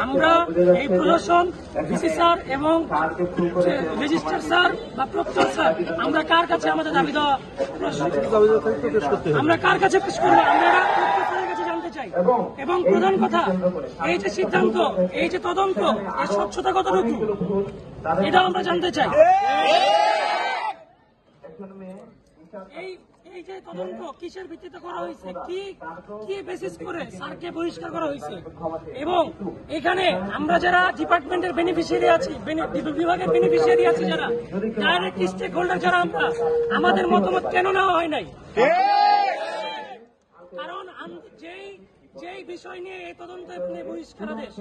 আমরা এই প্রশাসন, ডিসি স্যার এবং রেজিস্ট্রার স্যার বা প্রক্টর স্যার, আমরা কার কাছে আমাদের দাবি দেওয়া, আমরা কার কাছে পেশ করবো, আমরা প্রক্টর কাছে জানতে চাই। এবং প্রধান কথা, এই যে সিদ্ধান্ত, এই যে তদন্ত, এর স্বচ্ছতা কতটুকু, এটা আমরা জানতে চাই। এই যে তদন্ত কিসের ভিত্তিতে করা হয়েছে, কি বেসিস করে স্যারকে বহিষ্কার করা হয়েছে, এবং এখানে আমরা যারা ডিপার্টমেন্টের বেনিফিশিয়ারি আছি, বিভাগের বেনিফিশিয়ারি আছি, যারা ডাইরেক্ট স্টেক হোল্ডার, যারা আমরা, আমাদের মতামত কেন নেওয়া হয় নাই? কারণ যেই বিষয় নিয়ে এই তদন্ত বহিষ্কারাদেশ,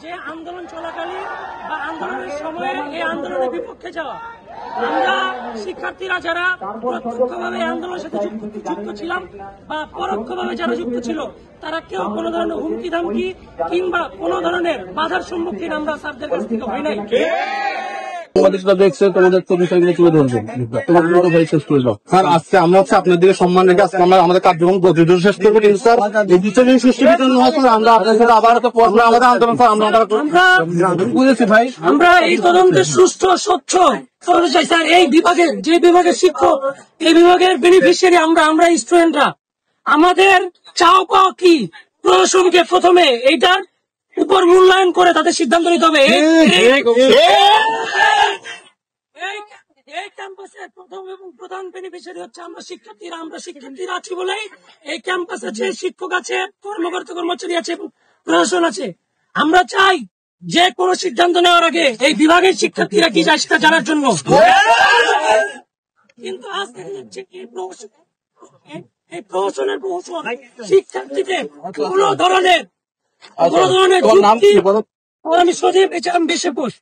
যে আন্দোলন চলাকালীন বা আন্দোলনের সময়ে এই আন্দোলনের বিপক্ষে যাওয়া, আমরা শিক্ষার্থীরা যারা প্রত্যক্ষভাবে আন্দোলনের সাথে যুক্ত ছিলাম বা পরোক্ষভাবে যারা যুক্ত ছিল, তারা কেউ কোনো ধরনের হুমকি ধামকি কিংবা কোনো ধরনের বাধার সম্মুখীন আমরা স্যারদের কাছ থেকে হয় নাই। স্যার, আজকে আমরা আপনার দিকে সম্মান রেখে আজকে আমরা আমাদের কার্যক্রম শেষ করবো, কিন্তু স্যার এই বিষয়ে সুষ্ঠু বিচার হয় আমরা আপনার সাথে আবার আমাদের আন্দোলন স্যার আমরা বুঝেছি ভাই, আমরা এই তদন্তের সুষ্ঠু স্বচ্ছ চাই স্যার। এই বিভাগের যে বিভাগের শিক্ষক, এই বিভাগের বেনিফিশিয়ারি আমরা স্টুডেন্টরা, আমাদের চাও পাও কি, প্রশাসনকে প্রথমে এইটার উপর মূল্যায়ন করে তাদের সিদ্ধান্ত নিতে হবে। এই ক্যাম্পাসের প্রথম এবং প্রধান বেনিফিশিয়ারি হচ্ছে আমরা শিক্ষার্থীরা আছি বলেই এই ক্যাম্পাস আছে, শিক্ষক আছে, কর্মচারী আছে, প্রশাসন আছে। আমরা চাই যে কোনো সিদ্ধান্ত নেওয়ার আগে এই বিভাগের শিক্ষার্থীরা কি যায় সেটা জানার জন্য। কিন্তু আজ দেখা যাচ্ছে এই প্রশাসনের প্রশাসন শিক্ষার্থীদের কোনো ধরনের আমি সজীব, এছাড়া বেশি পোষ